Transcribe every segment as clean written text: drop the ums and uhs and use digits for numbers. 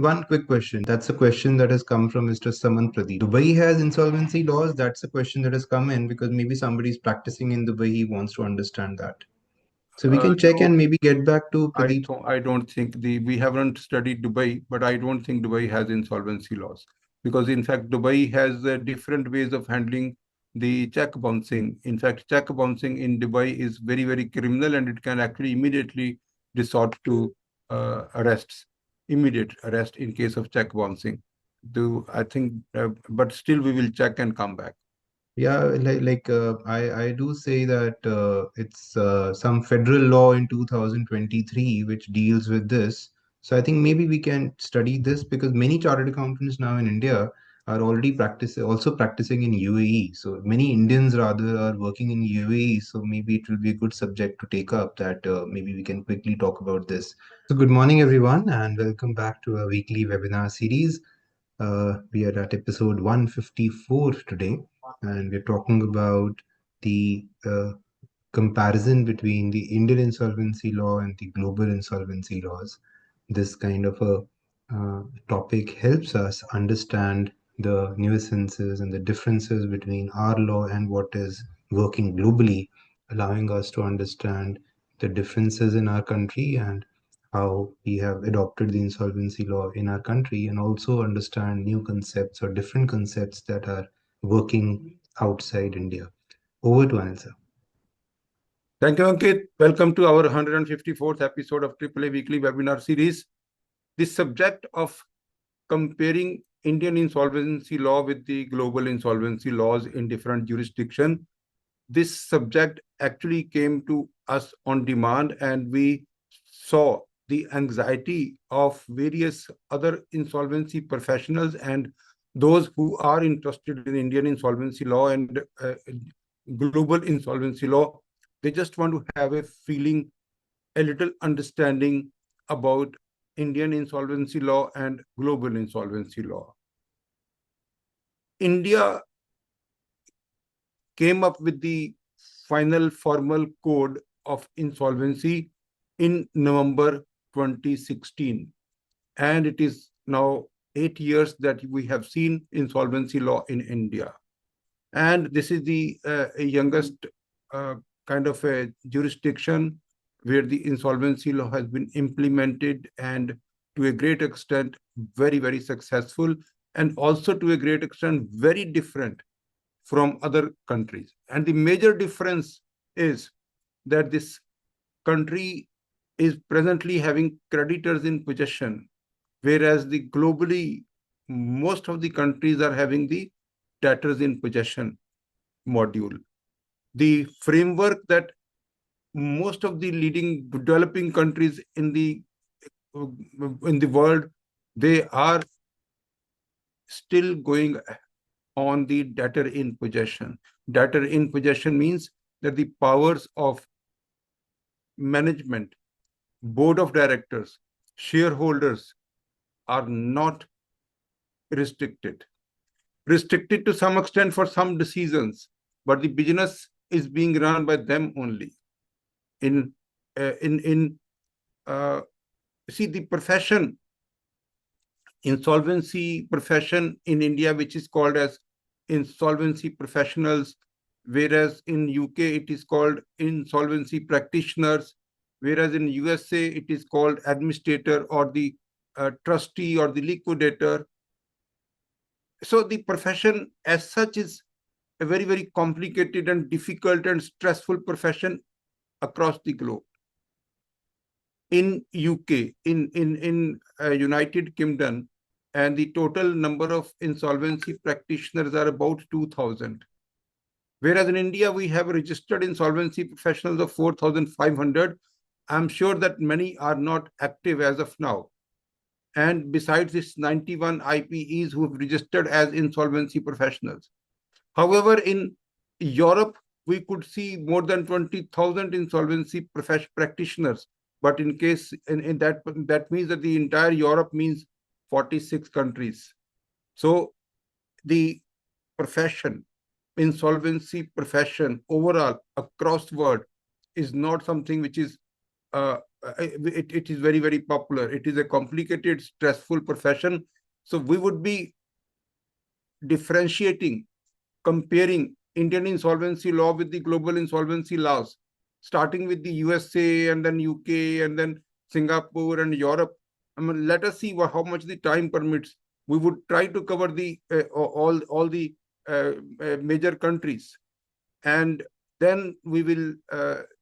one quick question. That's a question that has come from Mr. Saman Pradeep. Dubai has insolvency laws. That's a question that has come in because maybe somebody is practicing in Dubai. He wants to understand that. So we can check No, and maybe get back to Pradeep. I don't think we haven't studied Dubai, but I don't think Dubai has insolvency laws because in fact Dubai has different ways of handling the check bouncing. In fact, check bouncing in Dubai is very criminal, and it can actually immediately resort to arrests, immediate arrest in case of check bouncing. Do I think, but still we will check and come back. Yeah, I do say that it's some federal law in 2023 which deals with this. So I think maybe we can study this because many chartered accountants now in India are already also practicing in UAE. So many Indians rather are working in UAE. So maybe it will be a good subject to take up that maybe we can quickly talk about this. So good morning, everyone, and welcome back to our weekly webinar series. We are at episode 154 today, and we're talking about the comparison between the Indian insolvency law and the global insolvency laws. This kind of a topic helps us understand the nuisances and the differences between our law and what is working globally, allowing us to understand the differences in our country and how we have adopted the insolvency law in our country, and also understand new concepts or different concepts that are working outside India. Over to Anil sir. Thank you, Ankit. Welcome to our 154th episode of AAA Weekly Webinar Series. The subject of comparing Indian insolvency law with the global insolvency laws in different jurisdictions. This subject actually came to us on demand, and we saw the anxiety of various other insolvency professionals and those who are interested in Indian insolvency law and global insolvency law. They just want to have a feeling, a little understanding about Indian insolvency law and global insolvency law. India came up with the final formal code of insolvency in November 2016. And it is now 8 years that we have seen insolvency law in India. And this is the youngest kind of a jurisdiction where the insolvency law has been implemented, and to a great extent, very successful, and also to a great extent, very different from other countries. And the major difference is that this country is presently having creditors in possession, whereas the globally, most of the countries are having the debtors in possession module. The framework that most of the leading developing countries in the world, they are still going on the debtor in possession. Debtor in possession means that the powers of management, board of directors, shareholders are not restricted. Restricted to some extent for some decisions, but the business is being run by them only. See, the profession, insolvency profession in India, which is called as insolvency professionals, whereas in UK it is called insolvency practitioners, whereas in USA it is called administrator or the trustee or the liquidator. So the profession as such is a very complicated and difficult and stressful profession across the globe. In UK, in United Kingdom, and the total number of insolvency practitioners are about 2,000. Whereas in India, we have registered insolvency professionals of 4,500. I'm sure that many are not active as of now. And besides this, 91 IPEs who have registered as insolvency professionals. However, in Europe, we could see more than 20,000 insolvency practitioners. But in case in that means that the entire Europe means 46 countries. So the profession, insolvency profession overall across the world is not something which is it is very, very popular. It is a complicated, stressful profession. So we would be differentiating, comparing Indian insolvency law with the global insolvency laws, starting with the USA and then UK and then Singapore and Europe. I mean, let us see how much the time permits. We would try to cover the all the major countries, and then we will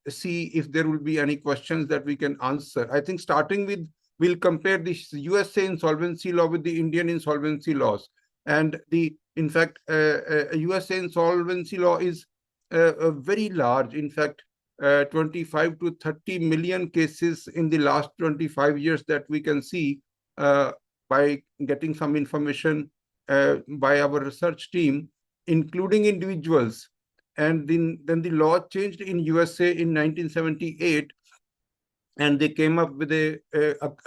see if there will be any questions that we can answer. I think starting with, we'll compare the USA insolvency law with the Indian insolvency laws. And in fact, USA insolvency law is very large. In fact, 25 to 30 million cases in the last 25 years that we can see by getting some information by our research team, including individuals. And then the law changed in USA in 1978, and they came up with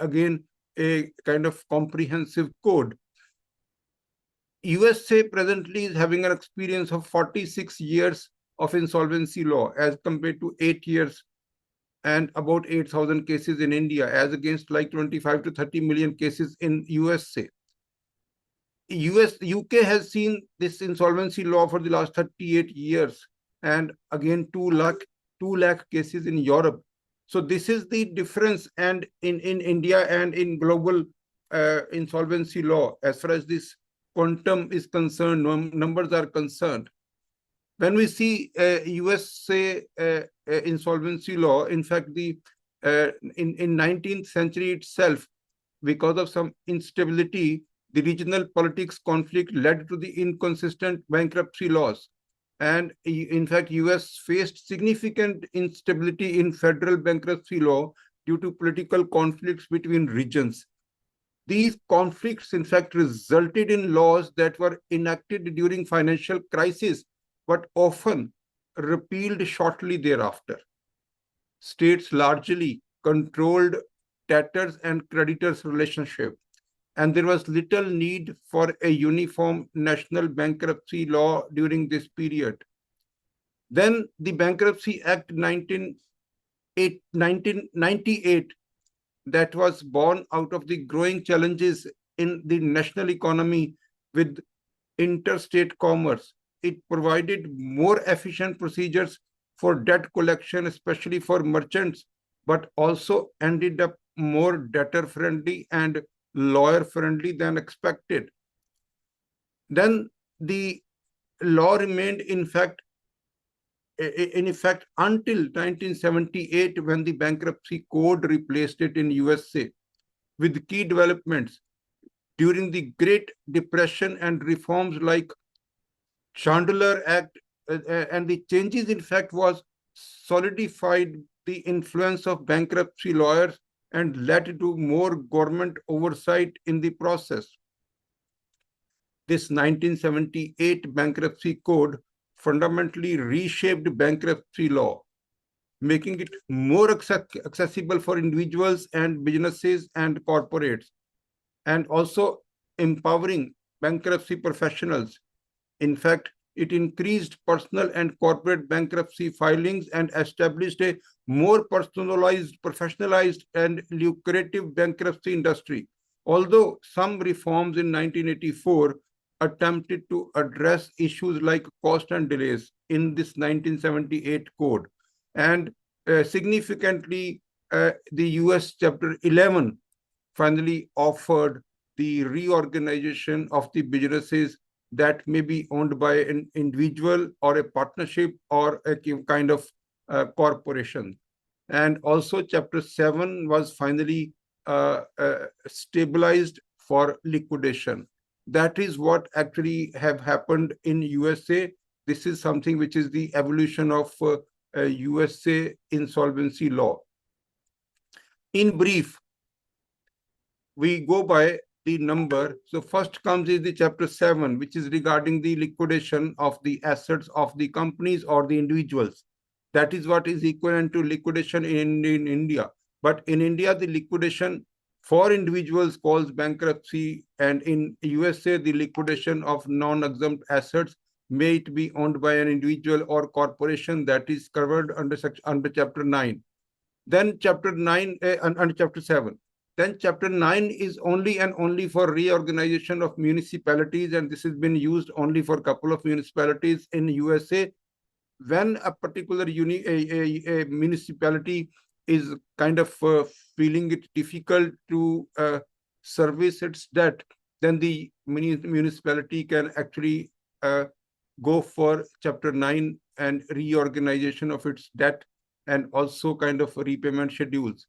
again a kind of comprehensive code. USA presently is having an experience of 46 years of insolvency law as compared to 8 years and about 8,000 cases in India, as against like 25 to 30 million cases in USA. UK has seen this insolvency law for the last 38 years, and again 2 lakh cases in Europe. So this is the difference, and in India and in global insolvency law, as far as this quantum is concerned, numbers are concerned. When we see USA insolvency law, in fact, in 19th century itself, because of some instability, the regional politics conflict led to the inconsistent bankruptcy laws. And in fact, US faced significant instability in federal bankruptcy law due to political conflicts between regions. These conflicts, in fact, resulted in laws that were enacted during financial crisis, but often repealed shortly thereafter. States largely controlled debtors and creditors' relationship, and there was little need for a uniform national bankruptcy law during this period. Then the Bankruptcy Act 1998, that was born out of the growing challenges in the national economy with interstate commerce. It provided more efficient procedures for debt collection, especially for merchants, but also ended up more debtor-friendly and lawyer-friendly than expected. Then the law remained in effect until 1978, when the bankruptcy code replaced it in USA, with key developments during the Great Depression and reforms like Chandler Act, and the changes, in fact, was solidified the influence of bankruptcy lawyers and led to more government oversight in the process. This 1978 bankruptcy code fundamentally reshaped bankruptcy law, making it more accessible for individuals and businesses and corporates, and also empowering bankruptcy professionals. In fact, it increased personal and corporate bankruptcy filings and established a more personalized, professionalized, and lucrative bankruptcy industry. Although some reforms in 1984 attempted to address issues like cost and delays in this 1978 code, and significantly, the US Chapter 11 finally offered the reorganization of the businesses that may be owned by an individual or a partnership or a kind of corporation. And also Chapter 7 was finally stabilized for liquidation. That is what actually have happened in USA. This is something which is the evolution of USA insolvency law. In brief, we go by the number. So first comes is the Chapter 7, which is regarding the liquidation of the assets of the companies or the individuals. That is what is equivalent to liquidation in India. But in India, the liquidation for individuals calls bankruptcy, and in USA, the liquidation of non-exempt assets may it be owned by an individual or corporation, that is covered under Chapter 9. Then chapter 9 and chapter 7. Then chapter 9 is only and only for reorganization of municipalities, and this has been used only for a couple of municipalities in USA. When a particular a municipality is kind of feeling it difficult to service its debt, then the municipality can actually go for chapter 9 and reorganization of its debt and also kind of repayment schedules.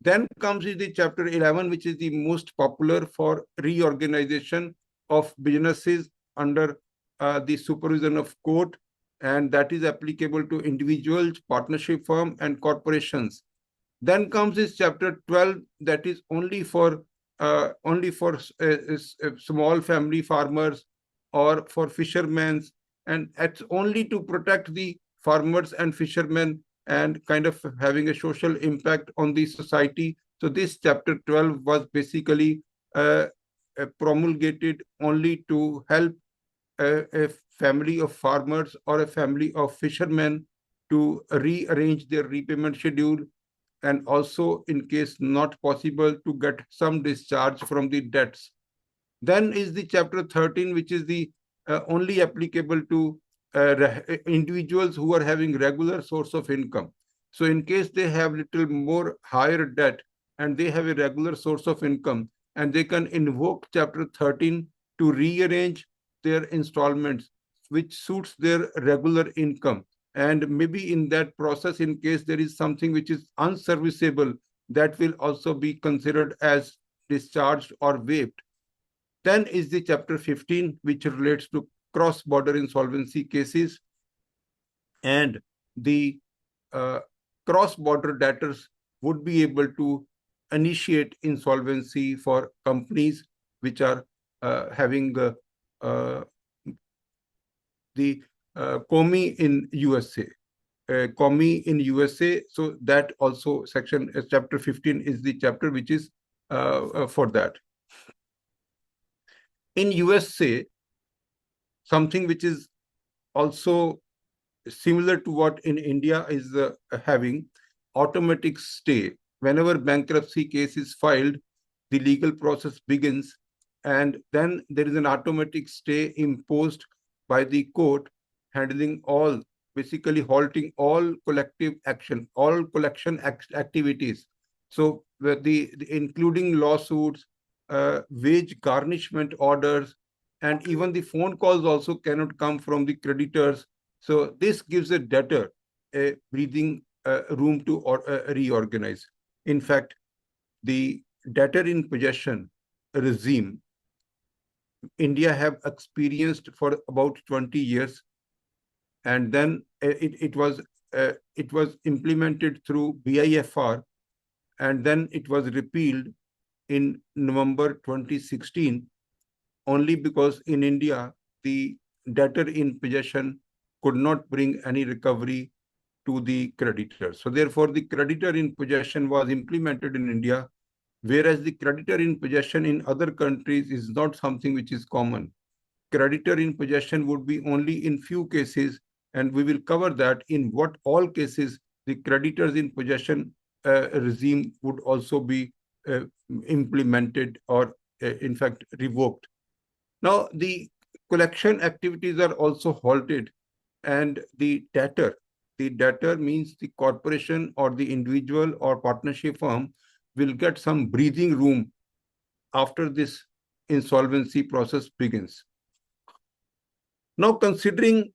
Then comes the chapter 11, which is the most popular for reorganization of businesses under the supervision of court, and that is applicable to individuals, partnership firm, and corporations. Then comes this chapter 12, that is only for small family farmers or for fishermen, and it's only to protect the farmers and fishermen and kind of having a social impact on the society. So this chapter 12 was basically uh, promulgated only to help a family of farmers or a family of fishermen to rearrange their repayment schedule, and also in case not possible to get some discharge from the debts. Then is the chapter 13, which is the only applicable to individuals who are having regular source of income. So in case they have little more higher debt and they have a regular source of income, and they can invoke chapter 13 to rearrange their installments which suits their regular income. And maybe in that process, in case there is something which is unserviceable, that will also be considered as discharged or waived. Then is the chapter 15, which relates to cross-border insolvency cases, and the uh, cross-border debtors would be able to initiate insolvency for companies which are having uh, the COMI in USA. COMI in USA. So that also section, chapter 15 is the chapter which is for that. In USA, something which is also similar to what in India is having automatic stay. Whenever bankruptcy case is filed, the legal process begins, and then there is an automatic stay imposed by the court, handling all, basically halting all collective action, all collection activities. So including lawsuits, wage garnishment orders, and even the phone calls also cannot come from the creditors. So this gives a debtor a breathing room to reorganize. In fact, the debtor in possession regime, India have experienced for about 20 years, and then it was implemented through BIFR, and then it was repealed in November 2016, only because in India the debtor in possession could not bring any recovery to the creditor. So therefore, the creditor in possession was implemented in India, whereas the creditor in possession in other countries is not something which is common. Creditor in possession would be only in few cases, and we will cover that in what all cases the creditors in possession regime would also be uh, implemented or in fact revoked. Now, the collection activities are also halted, and the debtor means the corporation or the individual or partnership firm will get some breathing room after this insolvency process begins. Now, considering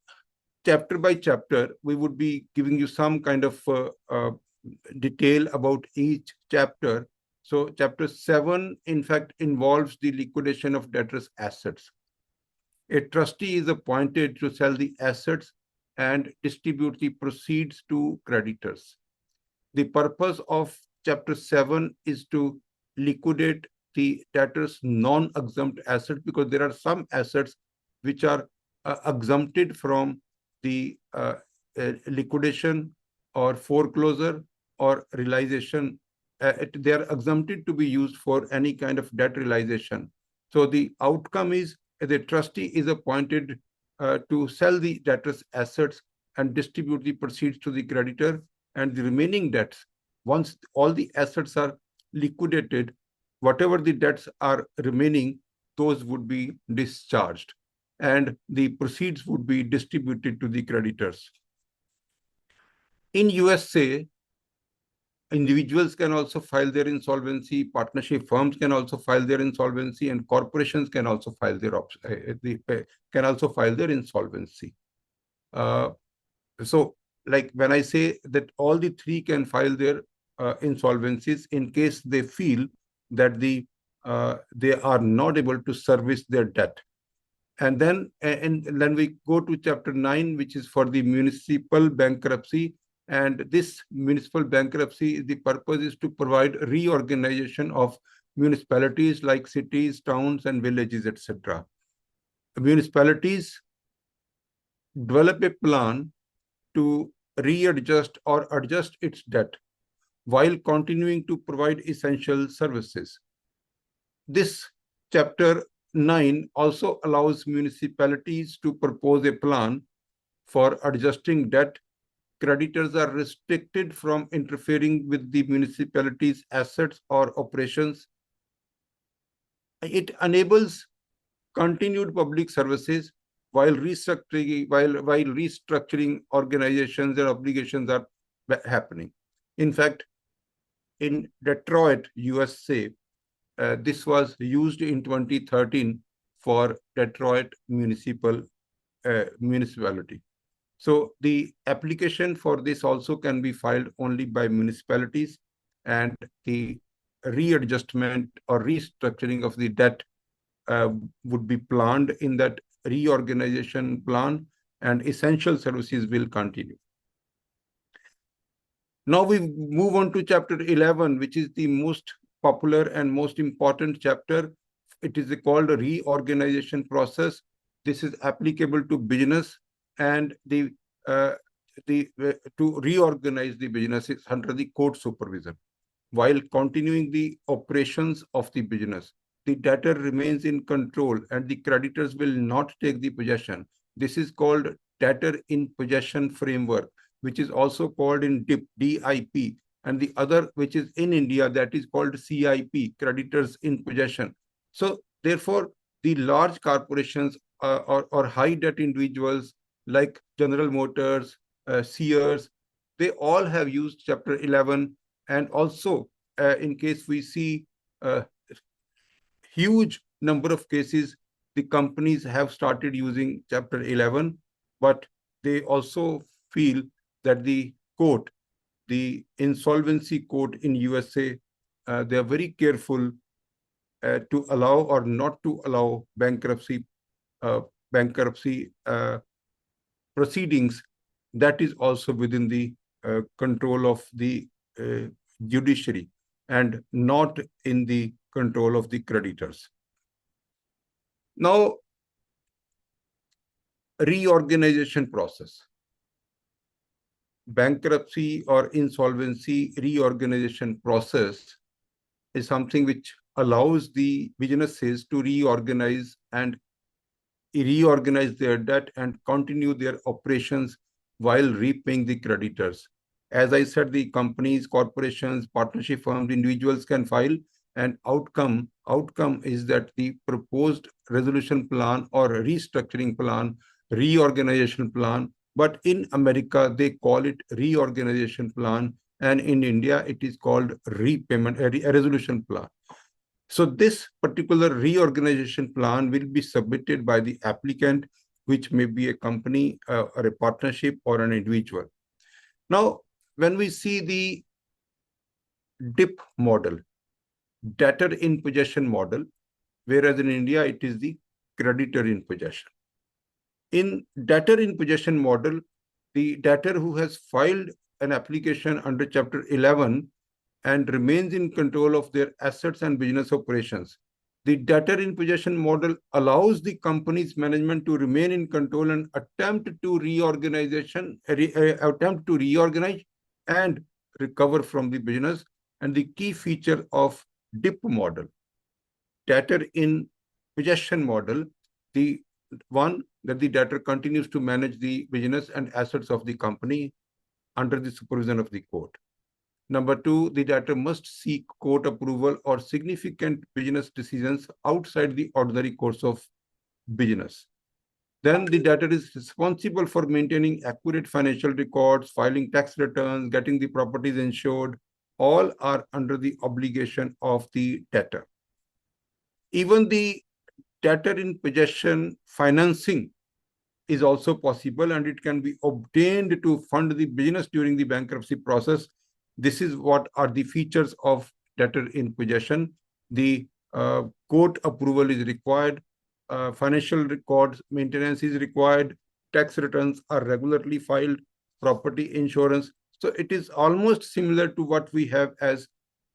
chapter by chapter, we would be giving you some kind of detail about each chapter. So chapter 7, in fact, involves the liquidation of debtors' assets. A trustee is appointed to sell the assets and distribute the proceeds to creditors. The purpose of chapter 7 is to liquidate the debtor's non-exempt assets, because there are some assets which are exempted from the liquidation or foreclosure or realization. They are exempted to be used for any kind of debt realization. So the outcome is the trustee is appointed to sell the debtor's assets and distribute the proceeds to the creditor, and the remaining debts once all the assets are liquidated, whatever the debts are remaining, those would be discharged and the proceeds would be distributed to the creditors. In USA, individuals can also file their insolvency, partnership firms can also file their insolvency, and corporations can also file their insolvency. So, like when I say that all the three can file their insolvencies in case they feel that they are not able to service their debt. And then we go to chapter 9, which is for the municipal bankruptcy. And this municipal bankruptcy, the purpose is to provide reorganization of municipalities like cities, towns, and villages, etc. Municipalities develop a plan to readjust or adjust its debt while continuing to provide essential services. This chapter 9 also allows municipalities to propose a plan for adjusting debt. Creditors are restricted from interfering with the municipality's assets or operations. It enables continued public services while restructuring organizations and obligations are happening. In fact, in Detroit, USA, this was used in 2013 for Detroit municipality. So the application for this also can be filed only by municipalities, and the readjustment or restructuring of the debt would be planned in that reorganization plan, and essential services will continue. Now we move on to chapter 11, which is the most popular and most important chapter. It is called a reorganization process. This is applicable to business, and to reorganize the business is under the court supervision while continuing the operations of the business. The debtor remains in control and the creditors will not take the possession. This is called debtor in possession framework, which is also called in DIP, and the other, which is in India, that is called CIP, creditors in possession. So therefore, the large corporations or high debt individuals like General Motors, Sears, they all have used chapter 11. And also, in case we see a huge number of cases, the companies have started using chapter 11, but they also feel that the court, the insolvency court in USA, they are very careful to allow or not to allow bankruptcy proceedings. That is also within the control of the judiciary and not in the control of the creditors. Now, reorganization process. Bankruptcy or insolvency reorganization process is something which allows the businesses to reorganize their debt and continue their operations while repaying the creditors. As I said, the companies, corporations, partnership firms, individuals can file, and outcome is that the proposed resolution plan or restructuring plan, reorganization plan, but in America, they call it reorganization plan, and in India, it is called a resolution plan. So this particular reorganization plan will be submitted by the applicant, which may be a company or a partnership or an individual. Now, when we see the DIP model, debtor in possession model, whereas in India, it is the creditor in possession. In debtor in possession model, the debtor who has filed an application under chapter 11 and remains in control of their assets and business operations. The debtor in possession model allows the company's management to remain in control and attempt to reorganize and recover from the business. And the key feature of DIP model, debtor in possession model, the one that the debtor continues to manage the business and assets of the company under the supervision of the court. Number two, the debtor must seek court approval or significant business decisions outside the ordinary course of business. Then the debtor is responsible for maintaining accurate financial records, filing tax returns, getting the properties insured. All are under the obligation of the debtor. Even the debtor in possession financing is also possible, and it can be obtained to fund the business during the bankruptcy process. This is what are the features of debtor in possession. The court approval is required, financial records maintenance is required, tax returns are regularly filed, property insurance. So it is almost similar to what we have as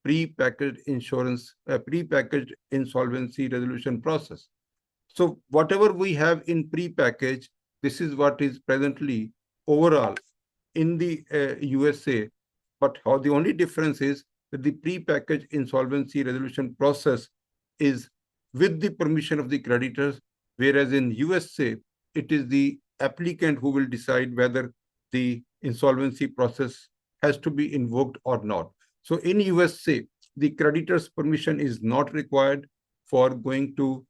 pre-packaged insurance, pre-packaged insolvency resolution process. So whatever we have in pre-package, this is what is presently overall in the USA. But how the only difference is that the pre-packaged insolvency resolution process is with the permission of the creditors, whereas in USA, it is the applicant who will decide whether the insolvency process has to be invoked or not. So in USA, the creditor's permission is not required for going to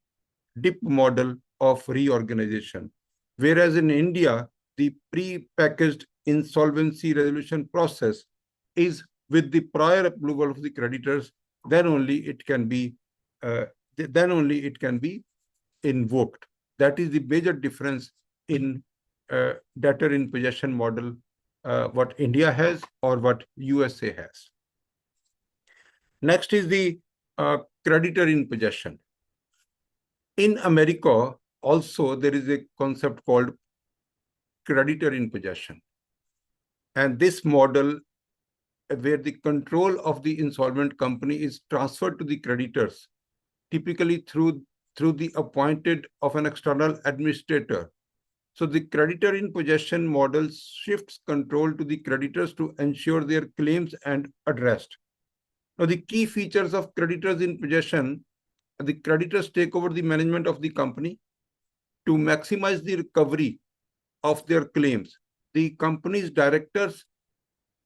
DIP model of reorganization. Whereas in India, the pre-packaged insolvency resolution process is with the prior approval of the creditors, then only it can be invoked. That is the major difference in debtor in possession model, what India has or what USA has. Next is the creditor in possession. In America, also, there is a concept called creditor in possession. And this model, where the control of the insolvent company is transferred to the creditors, typically through the appointed of an external administrator. So the creditor in possession model shifts control to the creditors to ensure their claims and addressed. Now, the key features of creditors in possession: the creditors take over the management of the company to maximize the recovery of their claims. The company's directors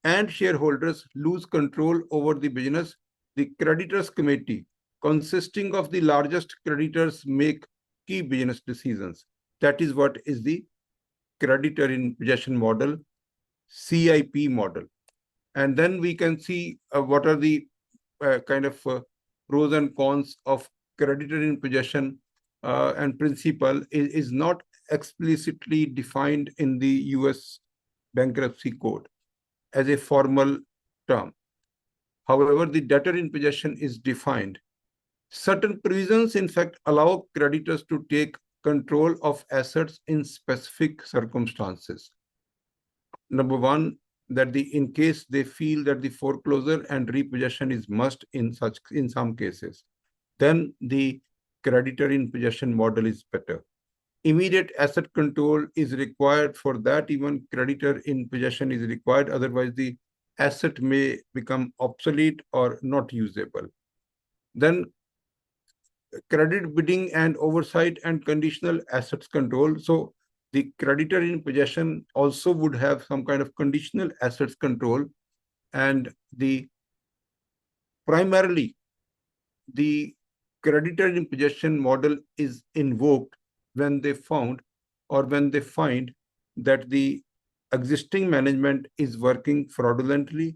and shareholders lose control over the business. The creditors committee, consisting of the largest creditors, make key business decisions. That is what is the creditor in possession model, CIP model. And then we can see what are the kind of pros and cons of creditor in possession and principle is not explicitly defined in the US bankruptcy code as a formal term. However, the debtor in possession is defined. Certain provisions, in fact, allow creditors to take control of assets in specific circumstances. Number one, that in case they feel that the foreclosure and repossession is must in some cases, then the creditor in possession model is better. Immediate asset control is required. For that, even creditor in possession is required. Otherwise, the asset may become obsolete or not usable. Then credit bidding and oversight and conditional assets control. So the creditor in possession also would have some kind of conditional assets control, and primarily the creditor in possession model is invoked when they find that the existing management is working fraudulently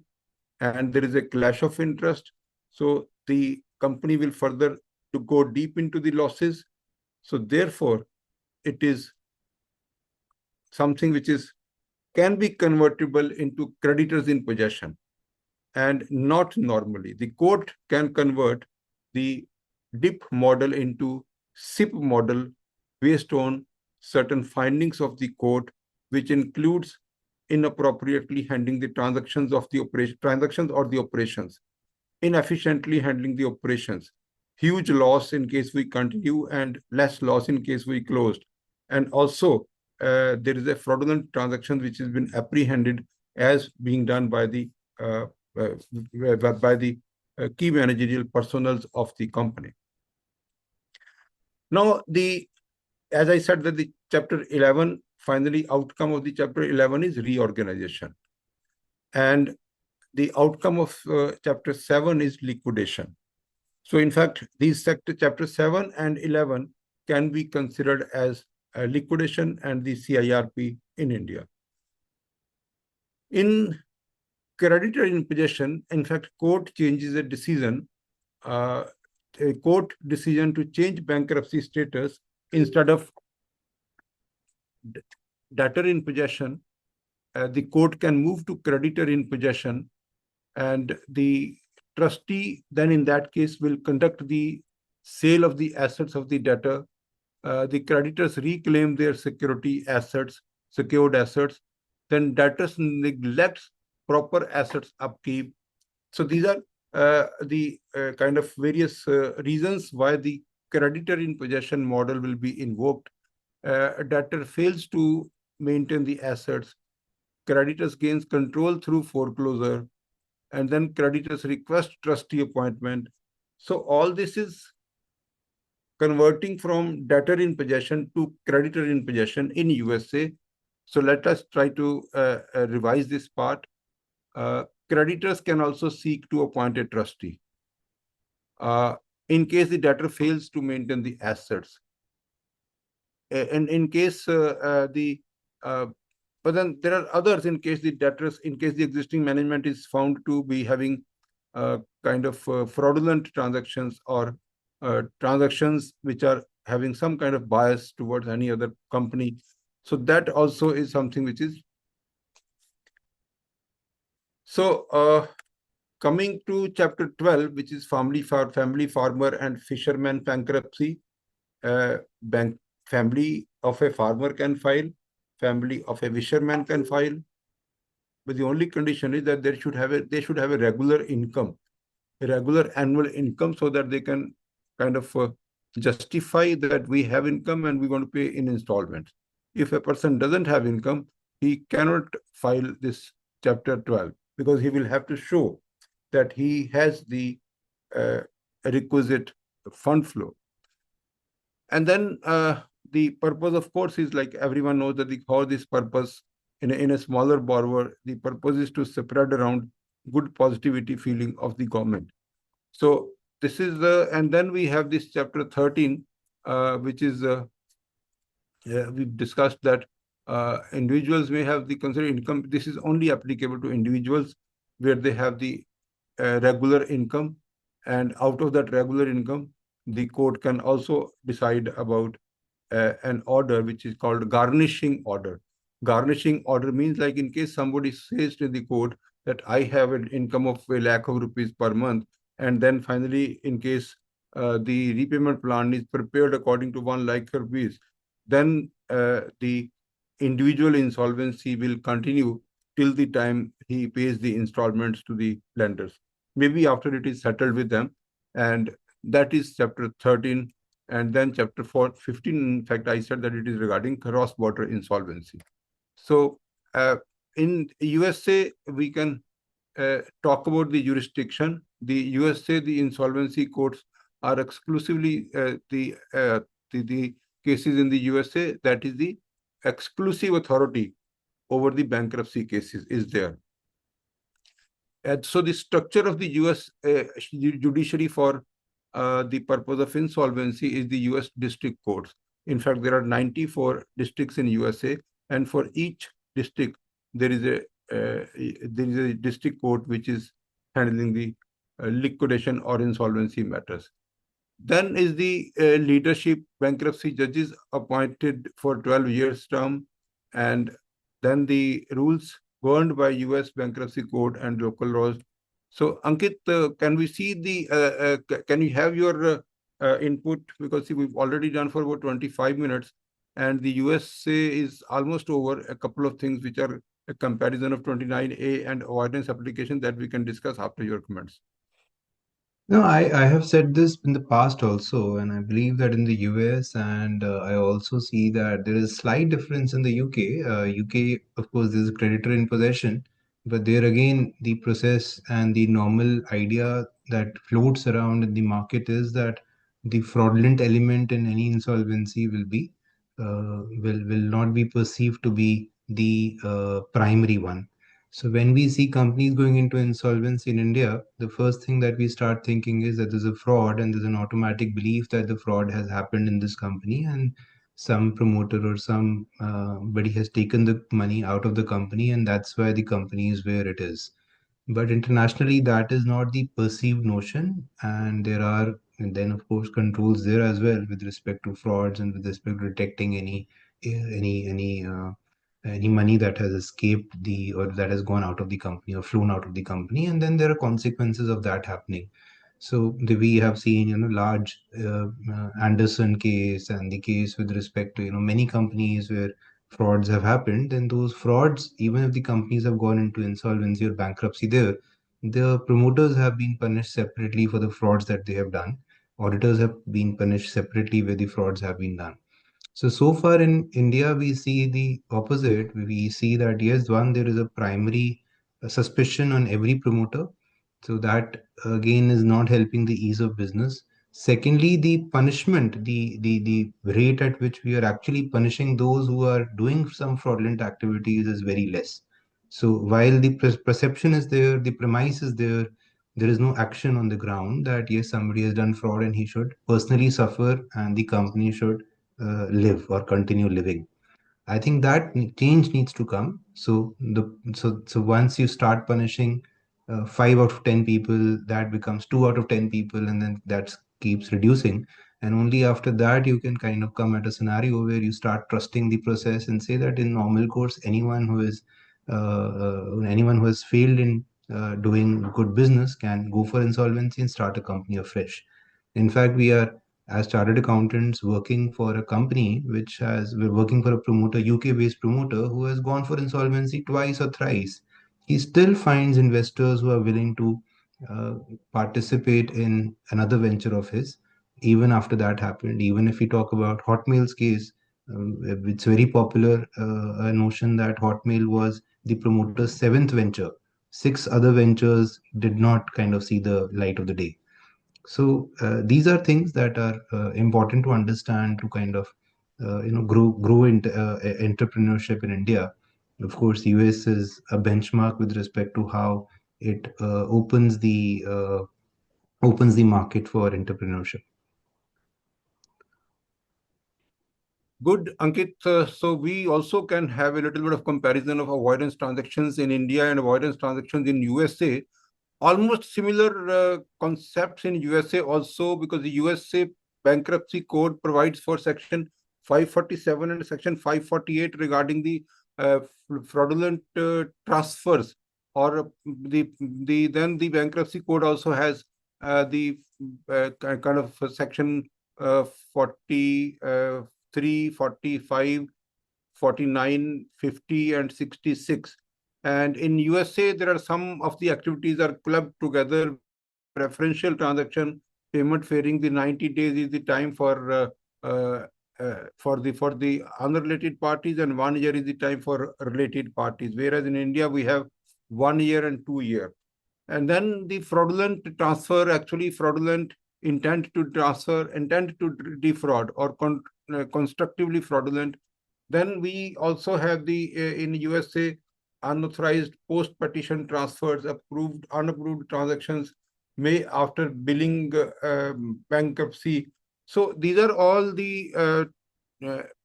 and there is a clash of interest. So the company will further to go deep into the losses. So therefore, it is something which can be convertible into creditors in possession and not normally. The court can convert the DIP model into SIP model based on certain findings of the court, which includes inappropriately handling the transactions or the operations, inefficiently handling the operations, huge loss in case we continue and less loss in case we closed. And also, there is a fraudulent transaction which has been apprehended as being done by the key managerial personnel of the company. Now, as I said, that the chapter 11, finally, outcome of the chapter 11 is reorganization. And the outcome of chapter 7 is liquidation. So in fact, these chapter 7 and 11 can be considered as liquidation and the CIRP in India. In creditor in possession, in fact, court changes a decision, a court decision to change bankruptcy status instead of debtor in possession. The court can move to creditor in possession, and the trustee then in that case will conduct the sale of the assets of the debtor. The creditors reclaim their secured assets, then debtors neglects proper assets upkeep. So these are the kind of various reasons why the creditor in possession model will be invoked. A debtor fails to maintain the assets, creditors gains control through foreclosure, and then creditors request trustee appointment. So all this is converting from debtor in possession to creditor in possession in USA. So let us try to revise this part. Creditors can also seek to appoint a trustee in case the debtor fails to maintain the assets. And in case the but then there are others in case the debtors, in case the existing management is found to be having kind of fraudulent transactions or transactions which are having some kind of bias towards any other company. So that also is something which is. So coming to chapter 12, which is family farmer and fisherman bankruptcy. Family of a farmer can file, family of a fisherman can file, but the only condition is that they should have a regular income, a regular annual income, so that they can kind of justify that we have income and we're going to pay in installments. If a person doesn't have income, he cannot file this chapter 12 because he will have to show that he has the requisite fund flow. And then the purpose, of course, is like everyone knows that how this purpose in a smaller borrower, the purpose is to spread around good positivity feeling of the government. So this is and then we have this chapter 13, which is, we've discussed that individuals may have the considered income. This is only applicable to individuals where they have the regular income, and out of that regular income, the court can also decide about an order which is called garnishing order. Garnishing order means, like, in case somebody says to the court that I have an income of ₹1,00,000 per month, and then finally, in case the repayment plan is prepared according to ₹1,00,000, then the individual insolvency will continue till the time he pays the installments to the lenders. Maybe after it is settled with them, and that is chapter 13. And then chapter 15, in fact, I said that it is regarding cross-border insolvency. So in USA, we can talk about the jurisdiction. The USA, the insolvency courts are exclusively the cases in the USA, that is the exclusive authority over the bankruptcy cases is there. And so the structure of the US judiciary for the purpose of insolvency is the US district courts. In fact, there are 94 districts in USA, and for each district, there is a district court which is handling the liquidation or insolvency matters. Then is the leadership bankruptcy judges appointed for 12 years term, and then the rules governed by US bankruptcy code and local laws. So Ankit, can we see the, can you have your input? Because see, we've already done for about 25 minutes, and the USA is almost over. A couple of things which are a comparison of 29A and avoidance application that we can discuss after your comments. No, I have said this in the past also, and I believe that in the US, and I also see that there is a slight difference in the UK. UK, of course, there's a creditor in possession, but there again, the process and the normal idea that floats around in the market is that the fraudulent element in any insolvency will be will not be perceived to be the primary one. So when we see companies going into insolvency in India, the first thing that we start thinking is that there's a fraud, and there's an automatic belief that the fraud has happened in this company, and some promoter or somebody has taken the money out of the company, and that's why the company is where it is. But internationally, that is not the perceived notion, and there are, and then of course, controls there as well with respect to frauds and with respect to detecting any money that has escaped the, or that has gone out of the company or flown out of the company, and then there are consequences of that happening. So we have seen, large Anderson case, and the case with respect to, many companies where frauds have happened. Then those frauds, even if the companies have gone into insolvency or bankruptcy there, the promoters have been punished separately for the frauds that they have done. Auditors have been punished separately where the frauds have been done. So far in India, we see the opposite. We see that, yes, one, there is a primary suspicion on every promoter. So that again is not helping the ease of business. Secondly, the punishment, the rate at which we are actually punishing those who are doing some fraudulent activities is very less. So while the perception is there, the premise is there is no action on the ground that yes, somebody has done fraud and he should personally suffer, and the company should live or continue living. I think that change needs to come. So once you start punishing 5 out of 10 people, that becomes 2 out of 10 people, and then that keeps reducing. And only after that you can kind of come at a scenario where you start trusting the process and say that in normal course, anyone who has failed in doing good business can go for insolvency and start a company afresh. In fact, we are, as chartered accountants, working for a company we're working for a promoter, UK based promoter, who has gone for insolvency twice or thrice. He still finds investors who are willing to uh, participate in another venture of his, even after that happened. Even if we talk about Hotmail's case, it's very popular, a notion that Hotmail was the promoter's seventh venture. Six other ventures did not kind of see the light of the day. So these are things that are important to understand to kind of grow into entrepreneurship in India. Of course, US is a benchmark with respect to how it opens the market for entrepreneurship. Good, Ankit. So we also can have a little bit of comparison of avoidance transactions in India and avoidance transactions in USA. Almost similar concepts in USA also, because the USA bankruptcy code provides for section 547 and section 548 regarding the fraudulent transfers, or then the bankruptcy code also has the kind of section 43, 45, 49, 50, and 66. And in USA, there are some of the activities are clubbed together, where preferential transaction payment fairing the 90 days is the time for the unrelated parties, and 1 year is the time for related parties. Whereas in India, we have 1 year and 2 year. And then the fraudulent transfer, actually fraudulent intent to transfer, intent to defraud, or constructively fraudulent. Then we also have the in USA unauthorized post petition transfers, approved unapproved transactions may after billing bankruptcy. So these are all the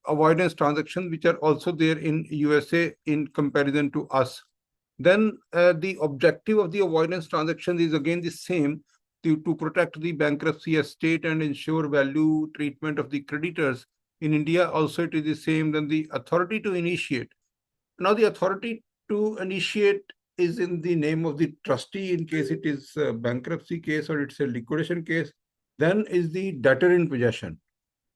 avoidance transactions which are also there in USA in comparison to us. Then the objective of the avoidance transactions is again the same, to protect the bankruptcy estate and ensure value treatment of the creditors. In India, also it is the same. Then the authority to initiate. Now, the authority to initiate is in the name of the trustee in case it is a bankruptcy case or it's a liquidation case. Then is the debtor in possession.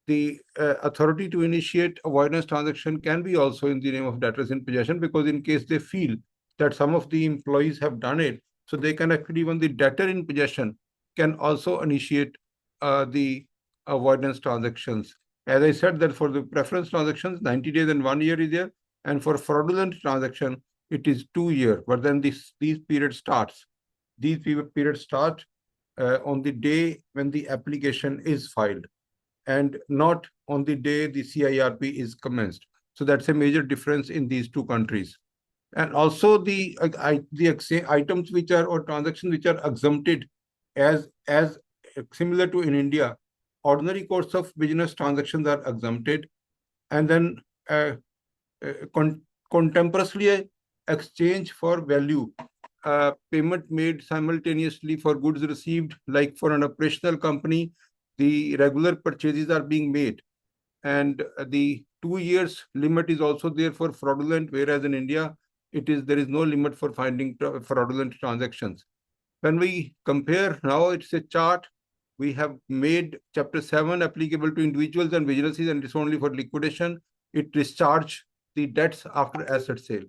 The authority to initiate avoidance transaction can be also in the name of debtors in possession, because in case they feel that some of the employees have done it, so they can actually, even the debtor in possession can also initiate the avoidance transactions. As I said, that for the preference transactions, 90 days and 1 year is there, and for fraudulent transaction, it is 2 years. But then these periods starts. These periods start on the day when the application is filed, and not on the day the CIRP is commenced. So that's a major difference in these two countries. And also the items which are or transactions which are exempted as similar to in India, ordinary course of business transactions are exempted, and then uh, con- contemporaneously exchange for value, payment made simultaneously for goods received, like for an operational company, the regular purchases are being made, and the 2 years limit is also there for fraudulent, whereas in India there is no limit for finding fraudulent transactions. When we compare now, it's a chart. We have made Chapter 7 applicable to individuals and businesses, and it's only for liquidation. It discharge the debts after asset sale.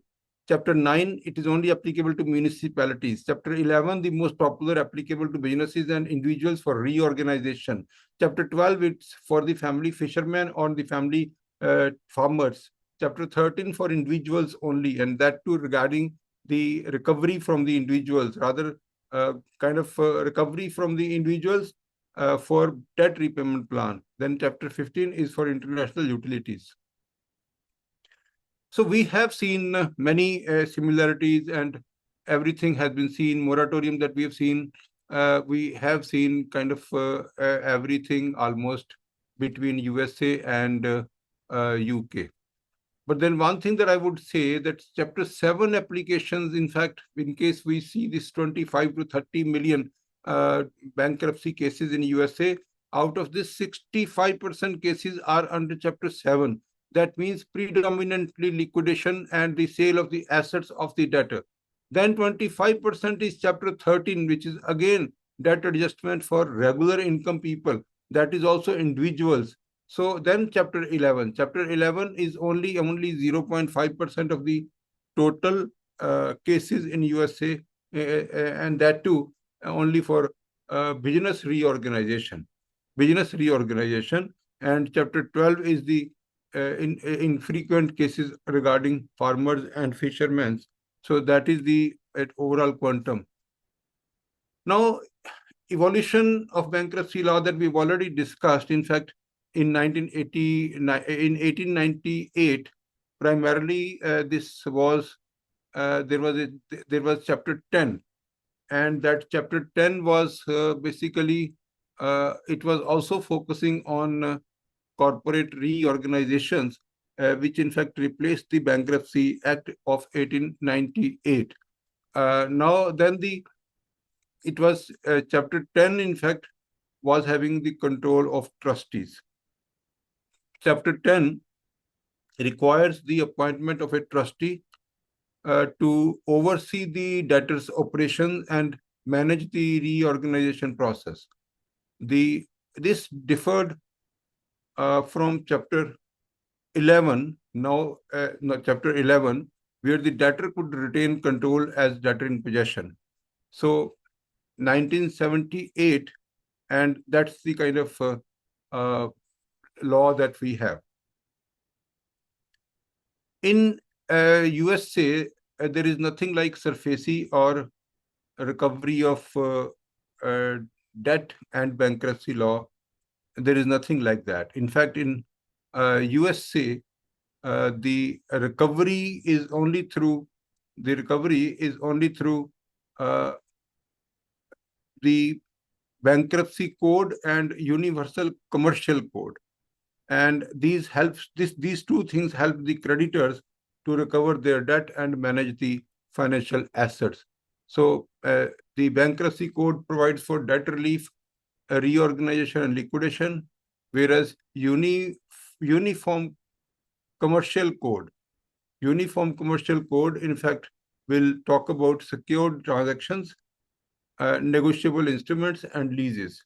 Chapter 9, it is only applicable to municipalities. Chapter 11, the most popular, applicable to businesses and individuals for reorganization. Chapter 12, it's for the family fishermen or the family farmers. Chapter 13 for individuals only, and that too regarding the recovery from the individuals, rather recovery from the individuals for debt repayment plan. Then Chapter 15 is for international utilities. So we have seen many similarities, and everything has been seen. Moratorium that we have seen, we have seen kind of everything almost between USA and UK. But then one thing that I would say, that Chapter 7 applications, in fact, in case we see this 25 to 30 million bankruptcy cases in USA, out of this 65% cases are under Chapter 7. That means predominantly liquidation and the sale of the assets of the debtor. Then 25% is Chapter 13, which is again debt adjustment for regular income people. That is also individuals. So then Chapter 11. Chapter 11 is only 0.5% of the total cases in USA, and that too only for business reorganization. Business reorganization. And Chapter 12 is the infrequent cases regarding farmers and fishermen. So that is the overall quantum. Now, evolution of bankruptcy law that we've already discussed. In fact, in 1898, primarily this was there was Chapter 10, and that Chapter 10 was basically it was also focusing on corporate reorganizations, which in fact replaced the Bankruptcy Act of 1898. Now, then it was Chapter 10, in fact, was having the control of trustees. Chapter 10 requires the appointment of a trustee to oversee the debtor's operation and manage the reorganization process. This differed from Chapter 11, Chapter 11, where the debtor could retain control as debtor in possession. So 1978, and that's the kind of law that we have. In USA, there is nothing like SURFACE or recovery of debt and bankruptcy law. There is nothing like that. In fact, in USA, the recovery is only through the bankruptcy code and universal commercial code, and these two things help the creditors to recover their debt and manage the financial assets. So the bankruptcy code provides for debt relief, reorganization, and liquidation, whereas uniform commercial code in fact will talk about secured transactions, negotiable instruments, and leases.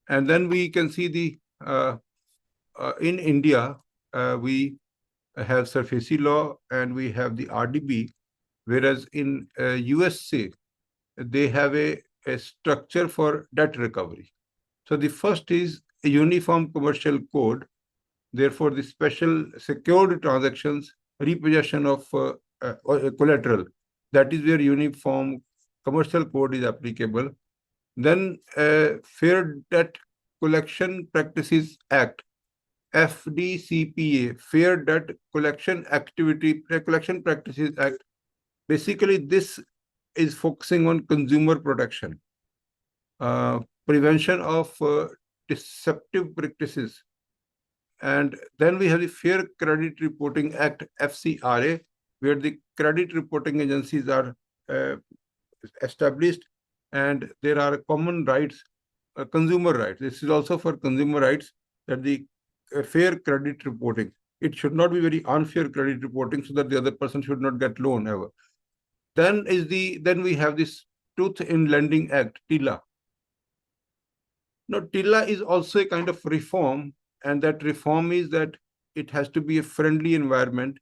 And then we can see the in India, we have SURFACE law and we have the RDB, whereas in USA, they have a structure for debt recovery. So the first is a uniform commercial code. Therefore, the special secured transactions, repossession of collateral, that is where uniform commercial code is applicable. Then Fair Debt Collection Practices Act, FDCPA, Fair Debt Collection Practices Act, Basically, this is focusing on consumer protection, prevention of deceptive practices. And then we have the Fair Credit Reporting Act, FCRA, where the credit reporting agencies are uh, established, and there are common rights, consumer rights. This is also for consumer rights, that the fair credit reporting. It should not be very unfair credit reporting, so that the other person should not get loan ever. Then we have this Truth in Lending Act, TILA. Now, TILA is also a kind of reform, and that reform is that it has to be a friendly environment,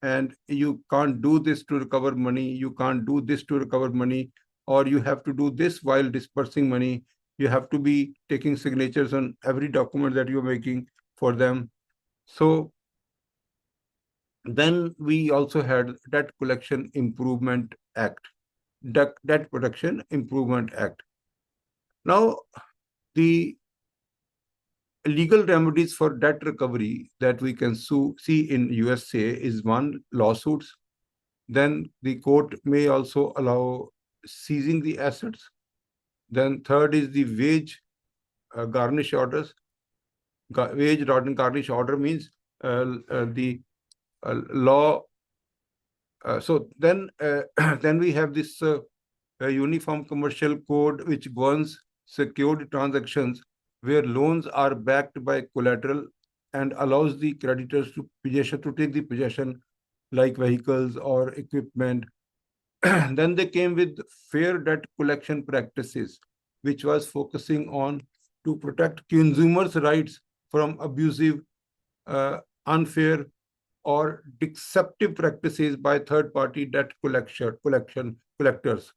and you can't do this to recover money, you can't do this to recover money, or you have to do this while dispersing money. You have to be taking signatures on every document that you're making for them. So then we also had Debt Collection Improvement Act, Debt Protection Improvement Act. Now, the legal remedies for debt recovery that we can see in USA is one, lawsuits. Then the court may also allow seizing the assets. Then third is the wage garnish orders. Wage garnish order means the law. So then then we have this Uniform Commercial Code, which governs secured transactions where loans are backed by collateral and allows the creditors to take the possession like vehicles or equipment. Then they came with fair debt collection practices, which was focusing on to protect consumers' rights from abusive, unfair, or deceptive practices by third-party debt collectors.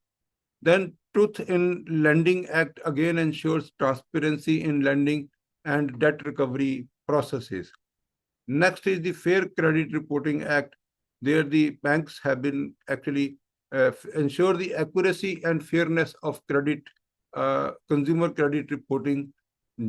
Then Truth in Lending Act again ensures transparency in lending and debt recovery processes. Next is the Fair Credit Reporting Act. There the banks have been actually ensure the accuracy and fairness of consumer credit reporting.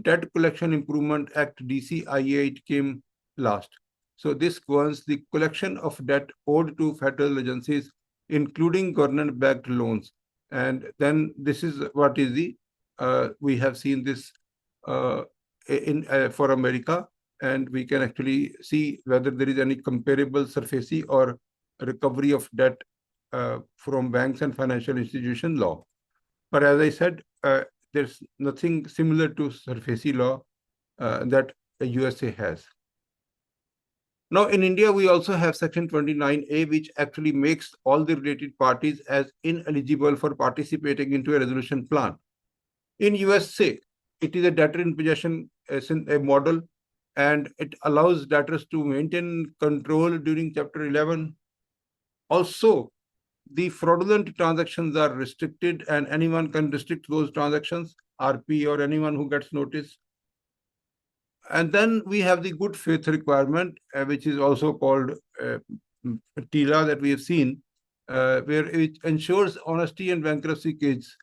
Debt Collection Improvement Act, DCIA, it came last. So this governs the collection of debt owed to federal agencies, including government-backed loans. And then this is what is the we have seen this in for America, and we can actually see whether there is any comparable SURFACI or recovery of debt from banks and financial institution law. But as I said, there's nothing similar to SURFACI law that the USA has. Now, in India, we also have Section 29A, which actually makes all the related parties as ineligible for participating into a resolution plan. In USA, it is a debtor in possession a model, and it allows debtors to maintain control during Chapter 11. Also, the fraudulent transactions are restricted, and anyone can restrict those transactions, RP or anyone who gets notice. And then we have the good faith requirement, which is also called TILA, that we have seen, where it ensures honesty and bankruptcy case.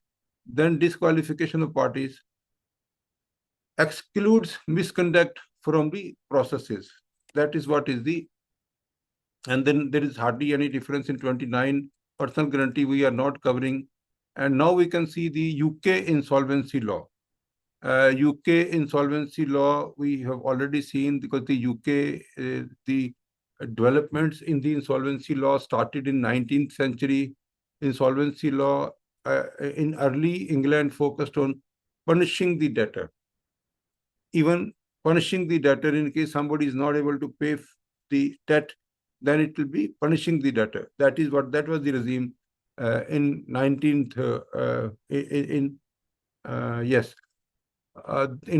Then disqualification of parties, excludes misconduct from the processes. That is what is the, and then there is hardly any difference in 29. Personal guarantee we are not covering. And now we can see the UK insolvency law. UK insolvency law, we have already seen, because the UK, the developments in the insolvency law started in 19th century. Insolvency law in early England focused on punishing the debtor. Even punishing the debtor in case somebody is not able to pay the debt, then it will be punishing the debtor. That was the regime in 19th in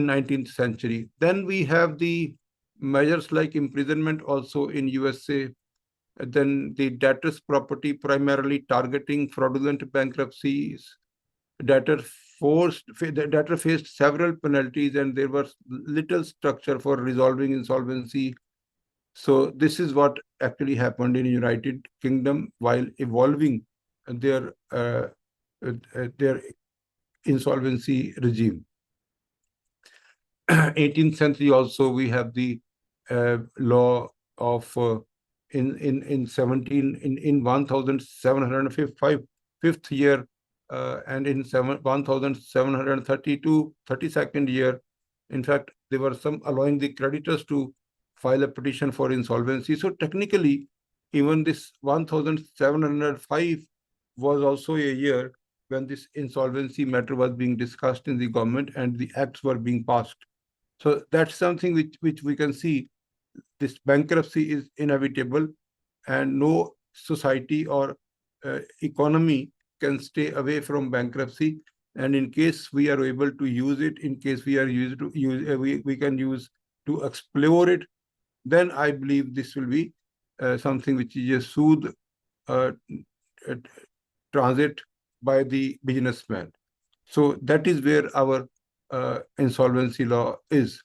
19th century. Then we have the measures like imprisonment also in USA. Then the debtor's property primarily targeting fraudulent bankruptcies. The debtor faced several penalties, and there was little structure for resolving insolvency. So this is what actually happened in United Kingdom while evolving their insolvency regime. 18th century also, we have the law of in 17 in 1705 fifth year, and in 1732 32nd year. In fact, there were some allowing the creditors to file a petition for insolvency. So technically, even this 1705 was also a year when this insolvency matter was being discussed in the government and the acts were being passed. So that's something which we can see. This bankruptcy is inevitable, and no society or economy can stay away from bankruptcy. And in case we are able to use it, in case we are used to use, we can use to explore it, then I believe this will be something which is a soothe uh, uh, transit by the businessman. So that is where our insolvency law is.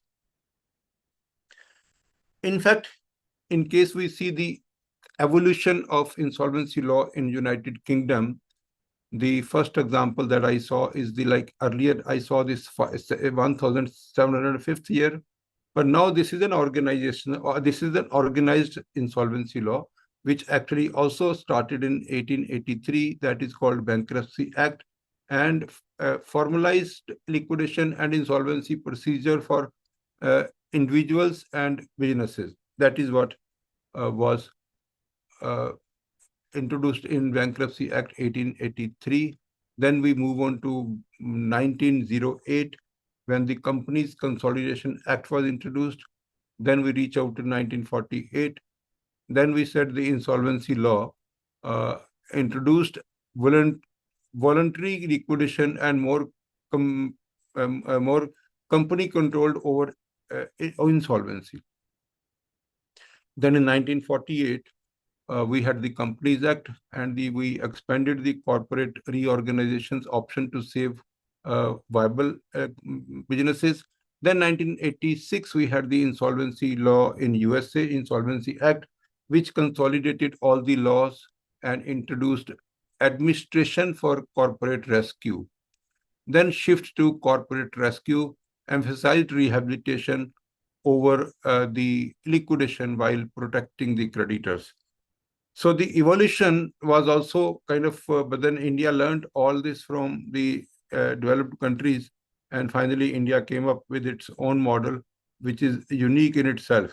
In fact, in case we see the evolution of insolvency law in United Kingdom, the first example that I saw is the, like earlier I saw this 1705th year, but now this is an organization, or this is an organized insolvency law, which actually also started in 1883, that is called Bankruptcy Act, and formalized liquidation and insolvency procedure for uh, individuals and businesses. That is what was uh, introduced in Bankruptcy Act 1883. Then we move on to 1908, when the Companies Consolidation Act was introduced. Then we reach out to 1948. Then we said the insolvency law uh, introduced voluntary liquidation and more company controlled over insolvency. Then in 1948, we had the Companies Act, and we expanded the corporate reorganizations option to save viable businesses. Then 1986, we had the insolvency law in USA, Insolvency Act, which consolidated all the laws and introduced administration for corporate rescue. Then shift to corporate rescue, emphasized rehabilitation over the liquidation while protecting the creditors. So the evolution was also kind of, but then India learned all this from the developed countries, and finally India came up with its own model, which is unique in itself.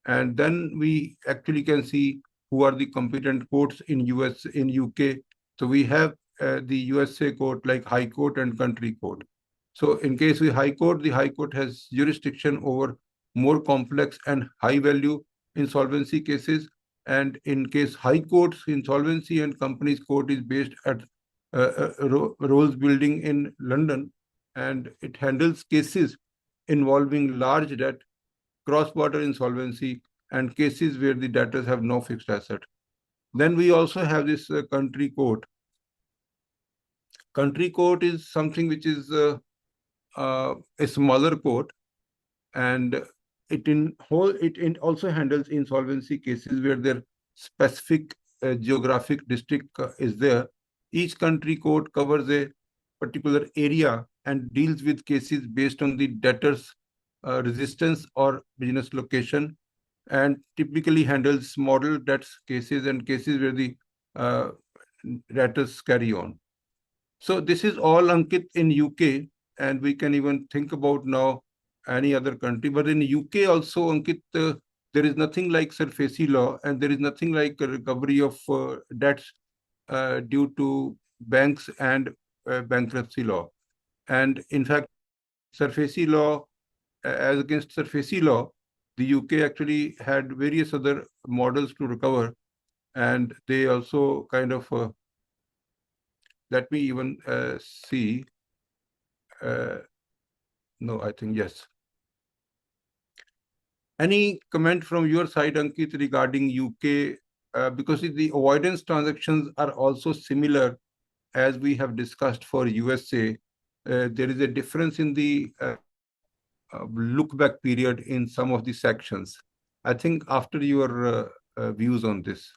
And then we actually can see who are the competent courts in US, in UK. So we have the USA court, like High Court and Country Court. So in case we High Court, the High Court has jurisdiction over more complex and high value insolvency cases. And in case High Court's Insolvency and Companies Court is based at Rolls Building in London, and it handles cases involving large debt, cross-border insolvency, and cases where the debtors have no fixed asset. Then we also have this country court. Country court is something which is a smaller court, and it also handles insolvency cases where their specific geographic district is there. Each country court covers a particular area and deals with cases based on the debtor's resistance or business location, and typically handles model debts cases and cases where the uh, debtors carry on. So this is all, Ankit, in UK, and we can even think about now any other country. But in UK also, Ankit, there is nothing like SARFAESI law, and there is nothing like a recovery of debts due to banks and bankruptcy law. And in fact, SARFAESI law, as against SARFAESI law, the UK actually had various other models to recover, and they also kind of, let me even see. Uh, no, I think yes. Any comment from your side, Ankit, regarding UK? Because the avoidance transactions are also similar as we have discussed for USA. There is a difference in the look back period in some of the sections. I think after your views on this.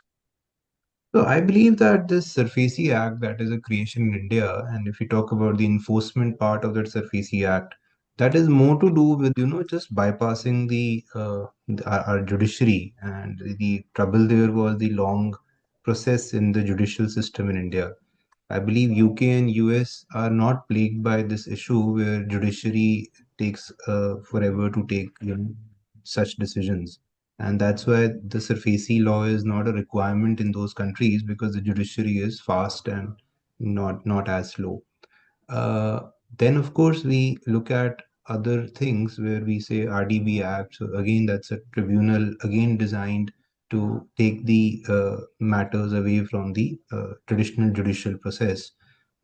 So I believe that this SARFAESI Act, that is a creation in India, and if you talk about the enforcement part of that SARFAESI Act, That is more to do with, just bypassing our judiciary, and the trouble there was the long process in the judicial system in India. I believe UK and US are not plagued by this issue where judiciary takes forever to take, such decisions. And that's why the SURFACI law is not a requirement in those countries, because the judiciary is fast and not as slow. Uh, then, of course, we look at other things where we say RDB Act. So again, that's a tribunal again designed to take the matters away from the traditional judicial process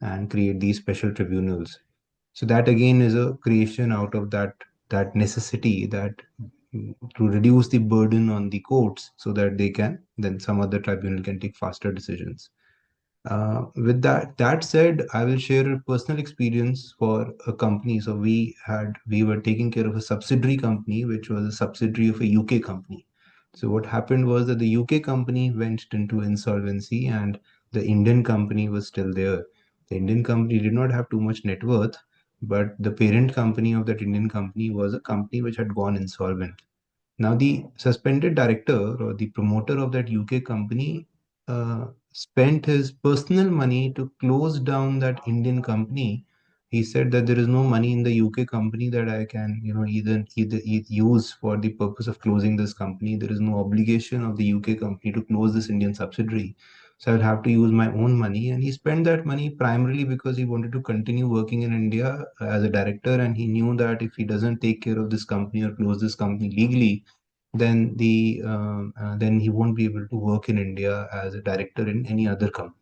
and create these special tribunals. So that again is a creation out of that necessity, that to reduce the burden on the courts, so that they can then some other tribunal can take faster decisions. With that said, I will share a personal experience for a company. So we were taking care of a subsidiary company, which was a subsidiary of a UK company. So what happened was that the UK company went into insolvency, and the Indian company was still there. The Indian company did not have too much net worth, but the parent company of that Indian company was a company which had gone insolvent. Now, the suspended director or the promoter of that UK company spent his personal money to close down that Indian company. He said that there is no money in the UK company that I can, use for the purpose of closing this company. There is no obligation of the UK company to close this Indian subsidiary. So I'll have to use my own money. And he spent that money primarily because he wanted to continue working in India as a director. And he knew that if he doesn't take care of this company or close this company legally, then he won't be able to work in India as a director in any other company.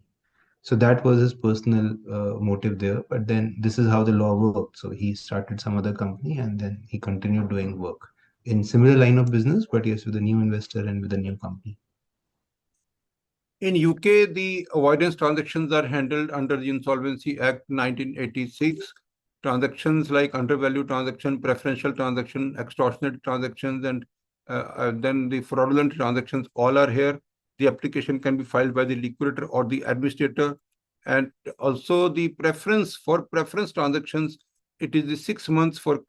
So that was his personal motive there. But then this is how the law worked. So he started some other company, and then he continued doing work in similar line of business, but yes, with a new investor and with a new company. In UK, the avoidance transactions are handled under the Insolvency Act 1986. Transactions like undervalue transaction, preferential transaction, extortionate transactions, and then the fraudulent transactions all are here. The application can be filed by the liquidator or the administrator. And also the preference transactions, it is the 6 months for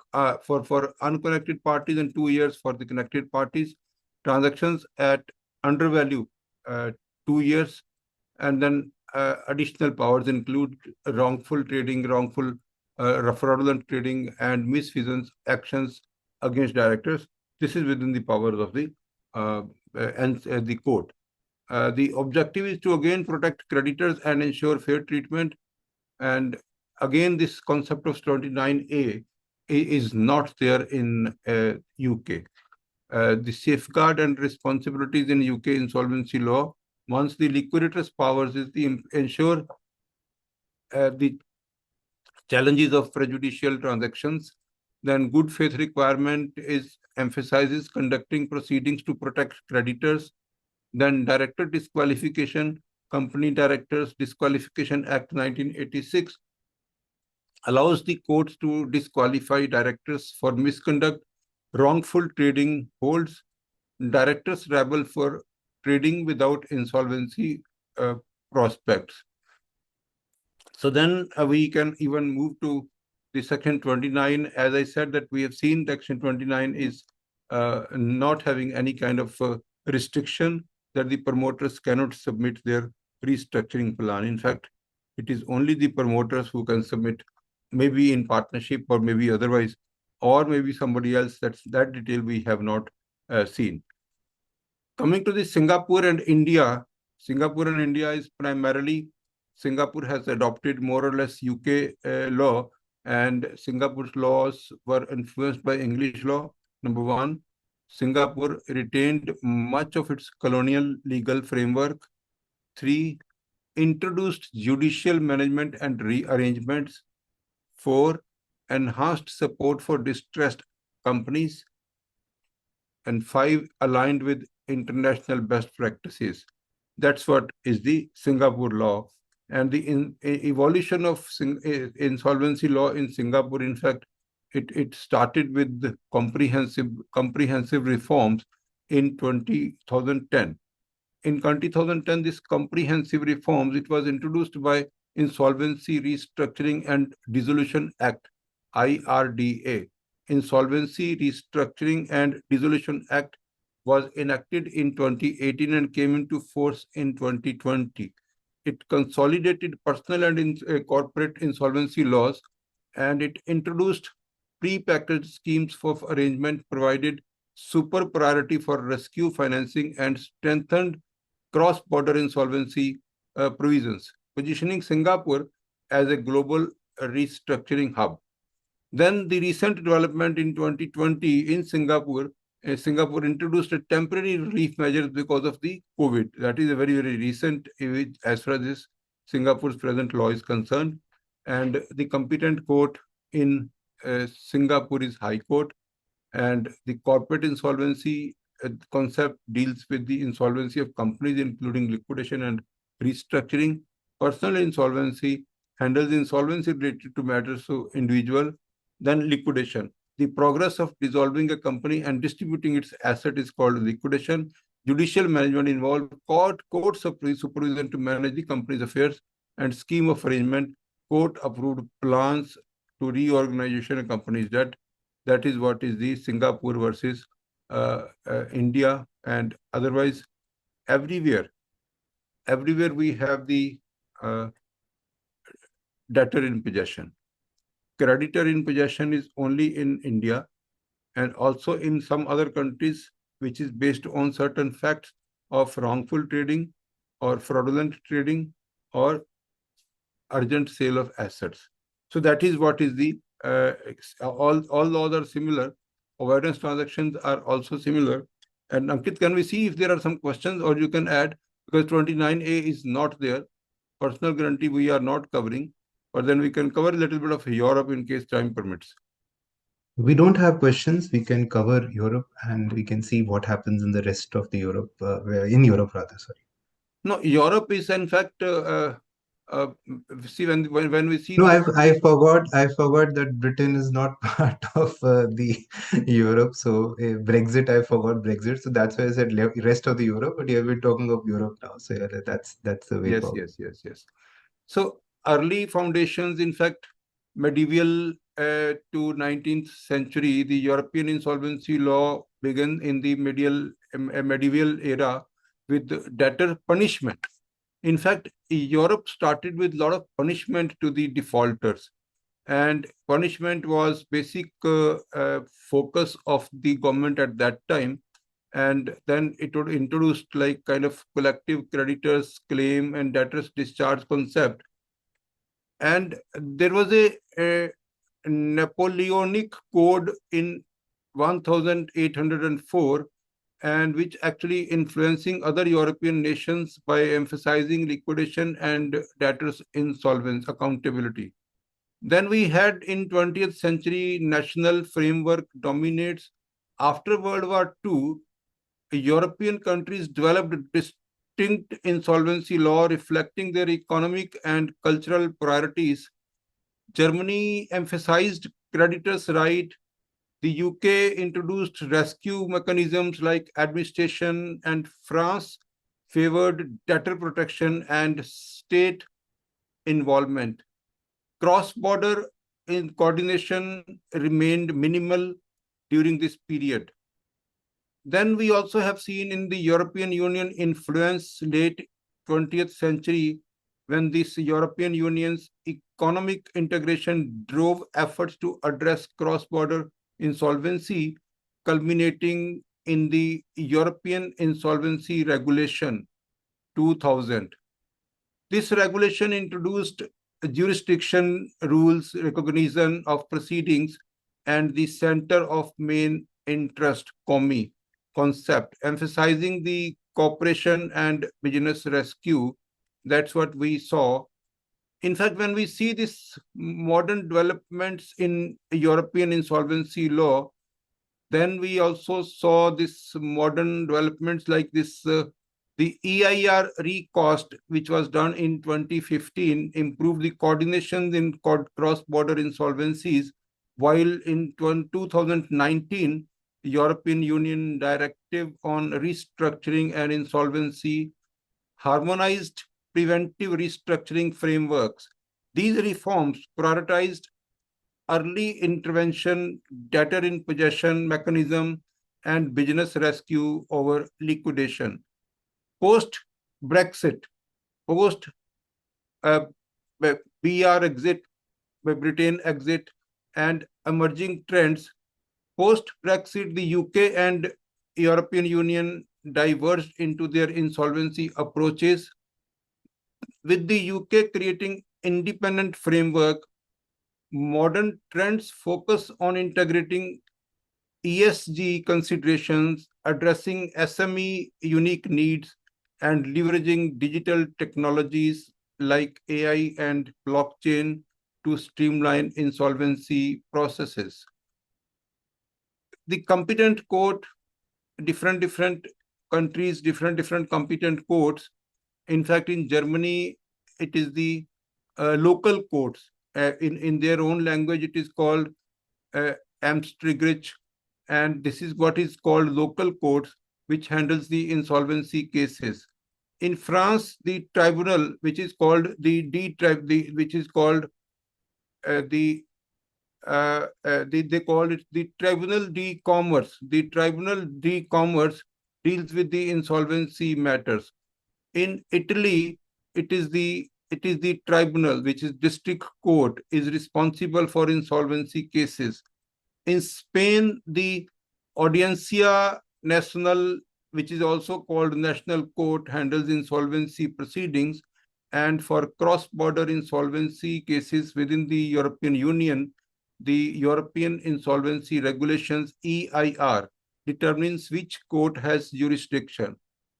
unconnected parties and 2 years for the connected parties. Transactions at undervalue, 2 years, and then additional powers include wrongful trading, wrongful fraudulent trading, and misfeasance actions against directors. This is within the powers of the court. The objective is to again protect creditors and ensure fair treatment. And again, this concept of 29A is not there in UK. The safeguard and responsibilities in UK insolvency law, once the liquidator's powers is the ensure the challenges of prejudicial transactions. Then good faith requirement is emphasizes conducting proceedings to protect creditors. Then director disqualification, Company Directors Disqualification Act 1986 allows the courts to disqualify directors for misconduct, wrongful trading, holds directors liable for trading without insolvency prospects. So then we can even move to the Section 29. As I said, that we have seen Section 29 is not having any kind of restriction that the promoters cannot submit their restructuring plan. In fact, it is only the promoters who can submit, maybe in partnership or maybe otherwise, or maybe somebody else. That detail we have not seen. Coming to the Singapore and India, Singapore and India is primarily, Singapore has adopted more or less UK law, and Singapore's laws were influenced by English law. Number one, Singapore retained much of its colonial legal framework. Three, introduced judicial management and rearrangements. Four, enhanced support for distressed companies. And five, aligned with international best practices. That's what is the Singapore law. And the evolution of insolvency law in Singapore, in fact, it started with the comprehensive reforms in 2010. In 2010, this comprehensive reforms, it was introduced by Insolvency Restructuring and Dissolution Act, IRDA. Insolvency, Restructuring and Dissolution Act was enacted in 2018 and came into force in 2020. It consolidated personal and corporate insolvency laws, and it introduced pre-packaged schemes for arrangement, provided super priority for rescue financing, and strengthened cross-border insolvency provisions, positioning Singapore as a global restructuring hub. Then the recent development in 2020 in Singapore, Singapore introduced a temporary relief measures because of the COVID. That is a very, very recent, as far as this Singapore's present law is concerned. And the competent court in Singapore is High Court. And the corporate insolvency concept deals with the insolvency of companies, including liquidation and restructuring. Personal insolvency handles insolvency related to matters of individual. Then liquidation. The progress of dissolving a company and distributing its asset is called liquidation. Judicial management involves court supervision to manage the company's affairs, and scheme of arrangement, court-approved plans to reorganization of company's debt. That is what is the Singapore versus India. And otherwise, everywhere we have the debtor in possession. Creditor in possession is only in India and also in some other countries, which is based on certain facts of wrongful trading or fraudulent trading or urgent sale of assets. So that is what is the all laws are similar. Avoidance transactions are also similar. And Ankit, can we see if there are some questions, or you can add, because 29A is not there. Personal guarantee we are not covering, but then we can cover a little bit of Europe in case time permits. We don't have questions. We can cover Europe and we can see what happens in the rest of the Europe, in Europe rather, sorry. No, Europe is in fact, uh, see, when we see No, this. I forgot that Britain is not part of the Europe. So Brexit, I forgot Brexit. So that's why I said rest of the Europe. But yeah, we're talking of Europe now. So yeah, that's the way Yes, forward. yes. So early foundations, in fact, medieval to 19th century, the European insolvency law began in the medieval era with debtor punishment. In fact, Europe started with a lot of punishment to the defaulters, and punishment was basic focus of the government at that time. And then it would introduce like kind of collective creditors claim and debtors discharge concept. And there was a Napoleonic code in 1804, and which actually influencing other European nations by emphasizing liquidation and debtors insolvency accountability. Then we had in 20th century national framework dominates. After World War II, European countries developed distinct insolvency law reflecting their economic and cultural priorities. Germany emphasized creditors' right. The UK introduced rescue mechanisms like administration, and France favored debtor protection and state involvement. Cross-border coordination remained minimal during this period. Then we also have seen in the European Union influence late 20th century, when this European Union's economic integration drove efforts to address cross-border insolvency, culminating in the European Insolvency Regulation 2000. This regulation introduced jurisdiction rules, recognition of proceedings, and the center of main interest (COMI) concept, emphasizing the cooperation and business rescue. That's what we saw. In fact, when we see this modern developments in European insolvency law, then we also saw this modern developments like this. The EIR recast, which was done in 2015, improved the coordination in cross-border insolvencies, while in 2019, the European Union Directive on Restructuring and Insolvency harmonized preventive restructuring frameworks. These reforms prioritized early intervention, debtor in possession mechanism, and business rescue over liquidation. Post Brexit, post uh, BR exit, Britain exit, and emerging trends. Post Brexit, the UK and European Union diverged into their insolvency approaches, with the UK creating independent framework. Modern trends focus on integrating ESG considerations, addressing SME unique needs, and leveraging digital technologies like AI and blockchain to streamline insolvency processes. The competent court, different countries, different competent courts. In fact, in Germany, it is the local courts. In their own language, it is called uh, Amtsgericht, and this is what is called local courts, which handles the insolvency cases. In France, the tribunal, which is called which is called the they call it the Tribunal de Commerce. The Tribunal de Commerce deals with the insolvency matters. In Italy, it is the tribunal, which is district court, is responsible for insolvency cases. In Spain, the Audiencia Nacional, which is also called National Court, handles insolvency proceedings. And for cross-border insolvency cases within the European Union, the European Insolvency Regulations (EIR) determines which court has jurisdiction.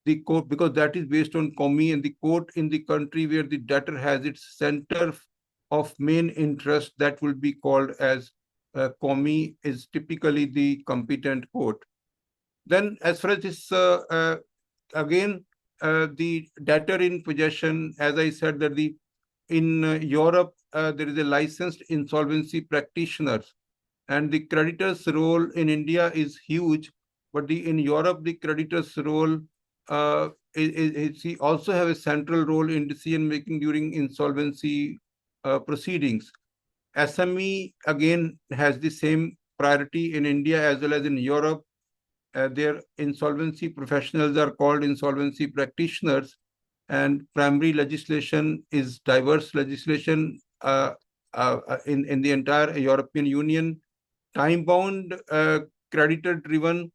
The court, because that is based on COMI, and the court in the country where the debtor has its center of main interest, that will be called as COMI, is typically the competent court. Then, as far as this, again, the debtor in possession, as I said, that the in Europe, there is a licensed insolvency practitioners, and the creditor's role in India is huge, but in Europe, the creditor's role he also have a central role in decision making during insolvency proceedings. SME again has the same priority in India as well as in Europe. Their insolvency professionals are called insolvency practitioners, and primary legislation is diverse legislation in the entire European Union, time bound, creditor driven,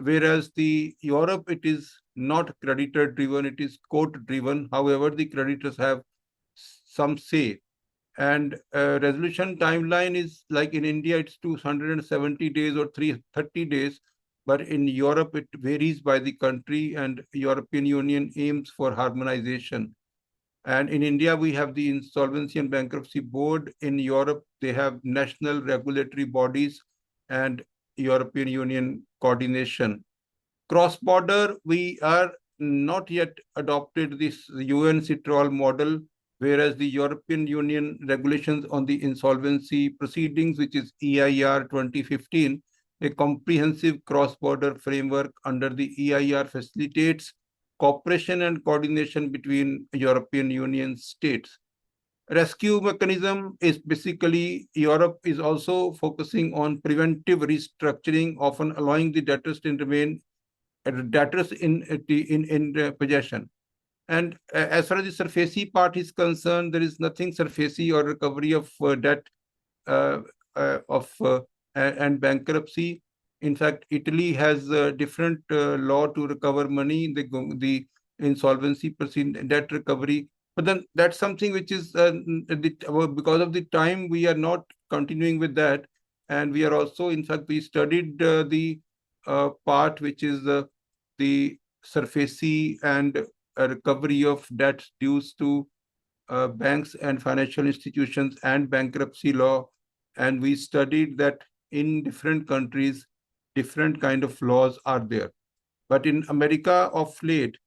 whereas the Europe, it is not creditor driven, it is court driven. However, the creditors have some say, and resolution timeline is like in India, it's 270 days or 330 days, but in Europe, it varies by the country, and European Union aims for harmonization. And in India, we have the Insolvency and Bankruptcy Board. In Europe, they have national regulatory bodies and European Union coordination. Cross-border, we are not yet adopted this UN CITROL model, whereas the European Union regulations on the insolvency proceedings, which is EIR 2015, a comprehensive cross-border framework under the EIR facilitates cooperation and coordination between European Union states. Rescue mechanism is basically Europe is also focusing on preventive restructuring, often allowing the debtors to remain debtors in possession. And as far as the surfacey part is concerned, there is nothing surfacey or recovery of debt uh, of and bankruptcy. In fact, Italy has a different law to recover money, the insolvency proceed debt recovery. But then that's something which is because of the time we are not continuing with that, and we are also, in fact, we studied the part which is the surfacey and recovery of debts dues to banks and financial institutions and bankruptcy law. And we studied that in different countries, different kind of laws are there. But in America of late,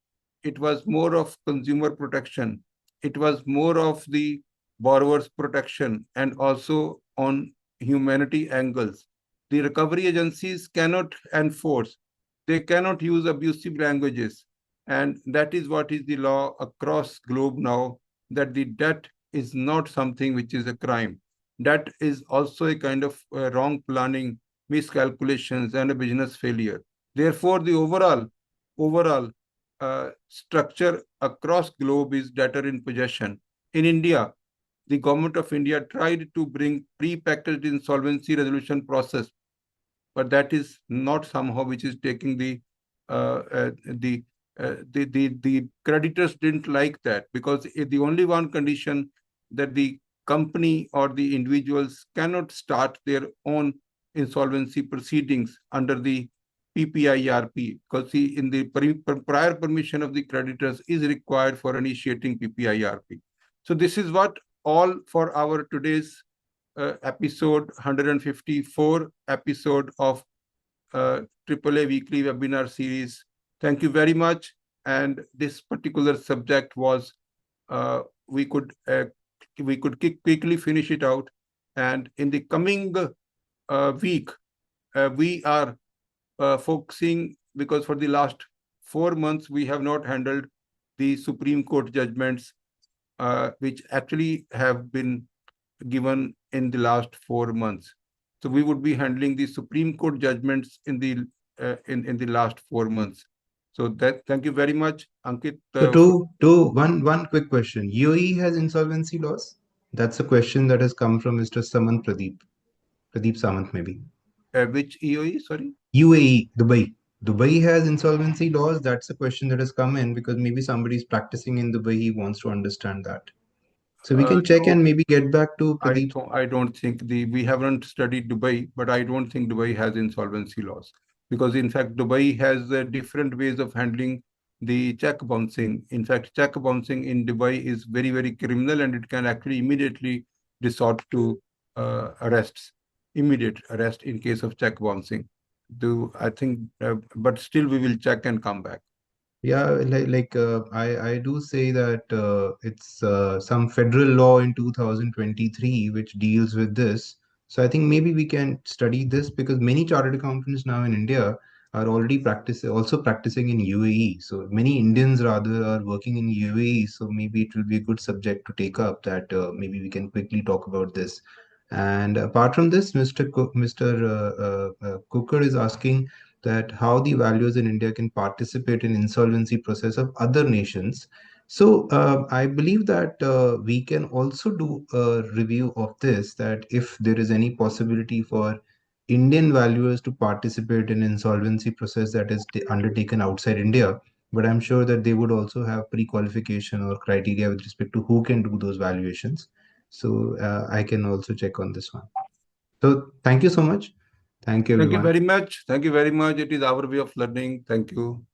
it was more of consumer protection. It was more of the borrower's protection and also on humanity angles. The recovery agencies cannot enforce. They cannot use abusive languages. And that is what is the law across globe now, that the debt is not something which is a crime. that is also a kind of wrong planning, miscalculations, and a business failure. Therefore, the overall structure across globe is debtor in possession. In India, the government of India tried to bring pre-packaged insolvency resolution process, but that is not somehow which is taking uh, uh, the the creditors didn't like that, because the only one condition that the company or the individuals cannot start their own insolvency proceedings under the PPIRP, because in the prior permission of the creditors is required for initiating PPIRP. So this is what all for our today's episode 154 episode of AAA weekly webinar series. Thank you very much. And this particular subject was uh, we could uh, we could quickly finish it out. And in the coming week, we are focusing, because for the last 4 months we have not handled the Supreme Court judgments, which actually have been given in the last 4 months. So we would be handling the Supreme Court judgments in the in the last 4 months. So that thank you very much, Ankit. So one quick question. UAE has insolvency laws? That's a question that has come from Mr. Pradeep Samant maybe. Which EOE? Sorry. UAE, Dubai. Dubai has insolvency laws. That's a question that has come in because maybe somebody is practicing in Dubai. He wants to understand that. So we can check No, and maybe get back to Pradeep. I don't think we haven't studied Dubai, but I don't think Dubai has insolvency laws, because in fact Dubai has different ways of handling the check bouncing. In fact, check bouncing in Dubai is very criminal, and it can actually immediately resort to arrests, immediate arrest in case of check bouncing. Do I think, but still we will check and come back. Yeah, I do say that it's some federal law in 2023 which deals with this. So I think maybe we can study this because many chartered accountants now in India are already also practicing in UAE. So many Indians rather are working in UAE. So maybe it will be a good subject to take up that maybe we can quickly talk about this. And apart from this, Mr. Cooker is asking that how the valuers in India can participate in insolvency process of other nations. So I believe that we can also do a review of this, that if there is any possibility for Indian valuers to participate in insolvency process that is undertaken outside India, but I'm sure that they would also have pre-qualification or criteria with respect to who can do those valuations. So I can also check on this one. So thank you so much. Thank you, Thank you everyone. very much. Thank you very much. It is our way of learning. Thank you.